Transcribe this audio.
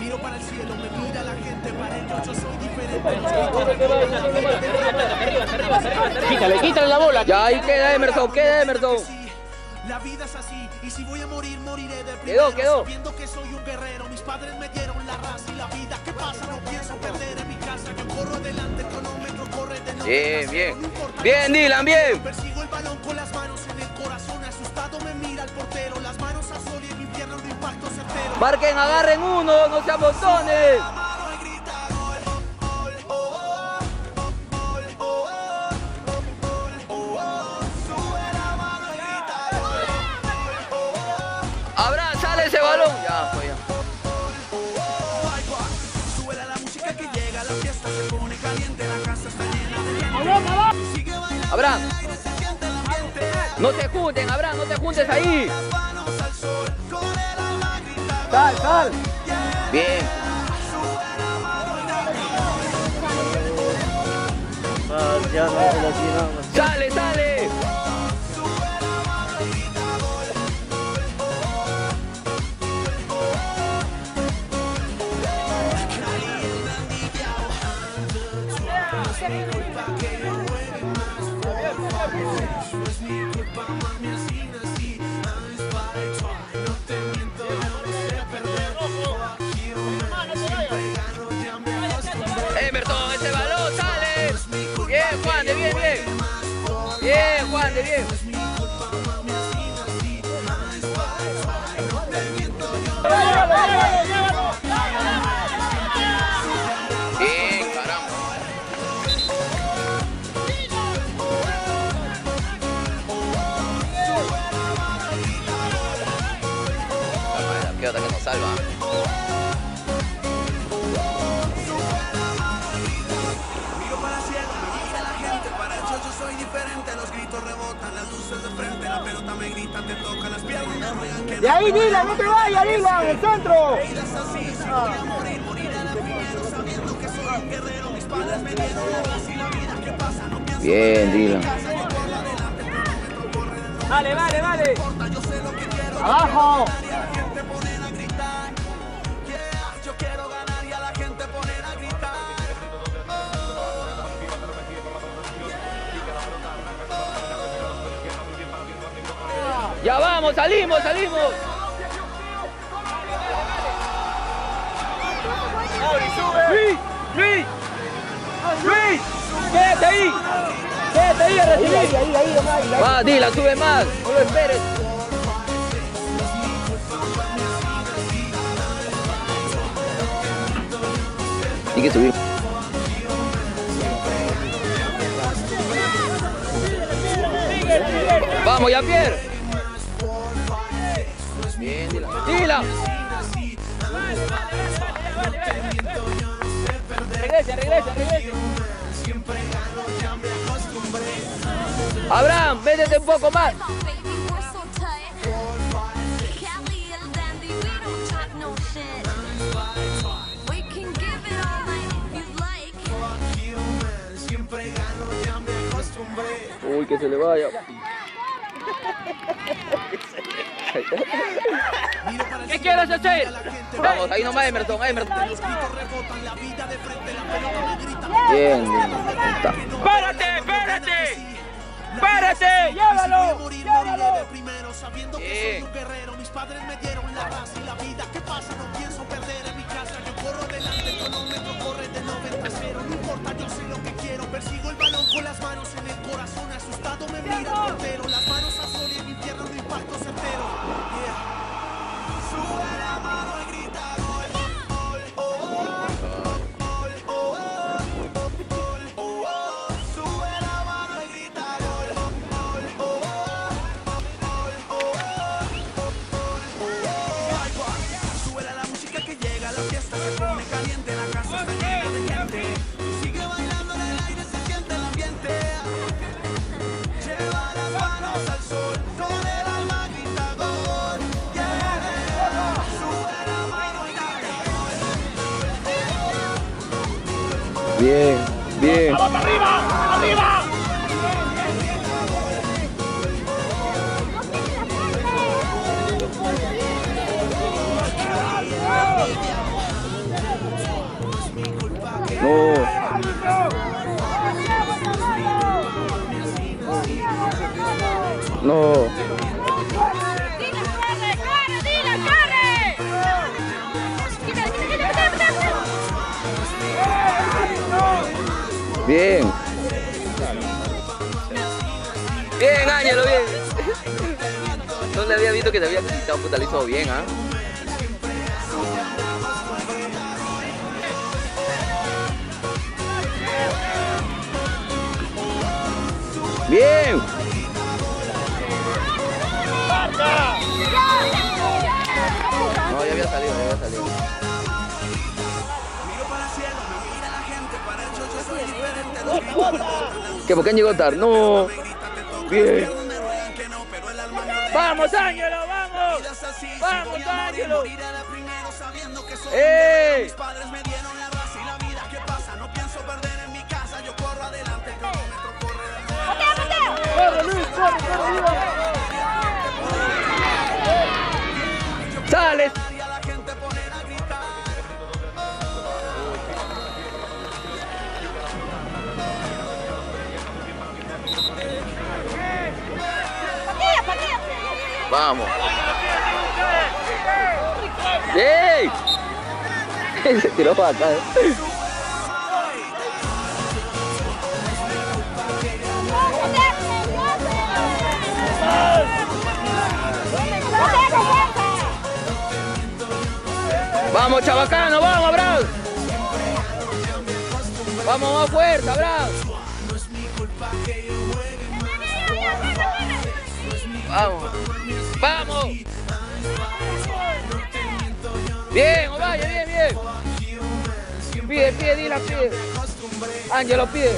Miro para el cielo, me mira la gente, para ellos yo soy diferente. Quítale la bola. Ya ahí queda Emerson, La vida es así, y si voy a morir, moriré de primero. Quedó. Sabiendo que soy un guerrero, mis padres me dieron la raza y la vida. ¿Qué pasa? No pienso perder en mi casa. Yo corro adelante, el cronómetro corre de nuevo. Bien, Dylan, bien. Persigo el balón con las manos en el corazón, asustado me mira el portero. Las manos a sol y el infierno de impacto certero. Marquen, agarren uno, no se amontonen. Abraham, sale ese balón. Ya, pues ya. Sube la música que llega, la fiesta se pone caliente, la casa está llena de gente. Sigue bailando, Abraham, el aire se siente el ambiente. no se junten, Abraham, no te juntes ahí. Las manos al sol, con el alma grita. Sal. Bien. Sale. Emerson, ese balón sale. Bien, Juan de bien. Bien, Juan de bien. Bien, caramba. Qué otra que nos salva. Soy diferente, los gritos rebotan, las luces de frente, la pelota me grita, te toca las piernas, me ruegan que... De ahí, Dylan, no te vayas, Dylan, el centro. Así, si voy a morir, moriré de primero, sabiendo que soy un guerrero, mis padres me dieron la raza y la vida, ¿qué pasa? No pienso Bien, Dylan. Vale. yo sé lo que quiero, Abajo. y a la gente ponen a gritar, yeah, yo quiero ganar y a la gente ponen a gritar. Ya vamos, salimos. Luis, quédate ahí a recibir. Ahí, nomás. Va, Dylan, sube más, no lo esperes. Hay que subir. Vamos, Jean-Pierre. Bien, Dylan. Regresa. Abraham, véndete un poco más. Uy, que se le vaya. ¿Qué quieres hacer? Vamos, ahí nomás, Emerson. Bien. ¡Párate! ¡Llévalo! Sabiendo que soy un guerrero, mis padres me dieron la raza y la vida. ¿Qué pasa? No pienso perder en mi casa. Yo corro adelante, el cronómetro corre de 90-0. No importa, yo sé lo que quiero. Persigo el balón con las manos en el corazón. Asustado me mira el portero. Las manos a sol y el infierno de impacto certero. Sube la mano y grita gol. Sube la mano y grita gol. Sube la música que llega, la fiesta se pone caliente, la casa está llena de gente. Sigue bailando en el aire, se siente el ambiente. Lleva las manos al sol, con el alma grita gol. Sube la mano y grita. Bien. ¡Vamos arriba! No. Bien. Bien, Ángelo, bien. No le había visto que te había quitado, puta, lo hizo bien, ¿ah? Bien. No, ya había salido, ya había salido. ¿Qué? ¿Por qué llegó tarde? No. Bien. ¡Vamos, Ángelo! ¡Vamos! ¡Vamos, Ángelo! ¡Ey! Mis padres me dieron la raza y la vida que pasa. No pienso perder en mi casa. Yo corro adelante, el cronómetro corre de nuevo. ¡Corre, Luis! ¡Corre, corre, viva! ¡Sales! Y a la gente poner a gritar. ¡Vamos! ¡Ey! Se tiró para acá. ¡Vamos, Chabacano! ¡Vamos, Abraham! ¡Vamos más fuerte, Abraham! ¡Vamos! ¡Vamos! Bien, Ovalle, bien, bien. Pide, pide, Dila, pide. Ángelo, pide.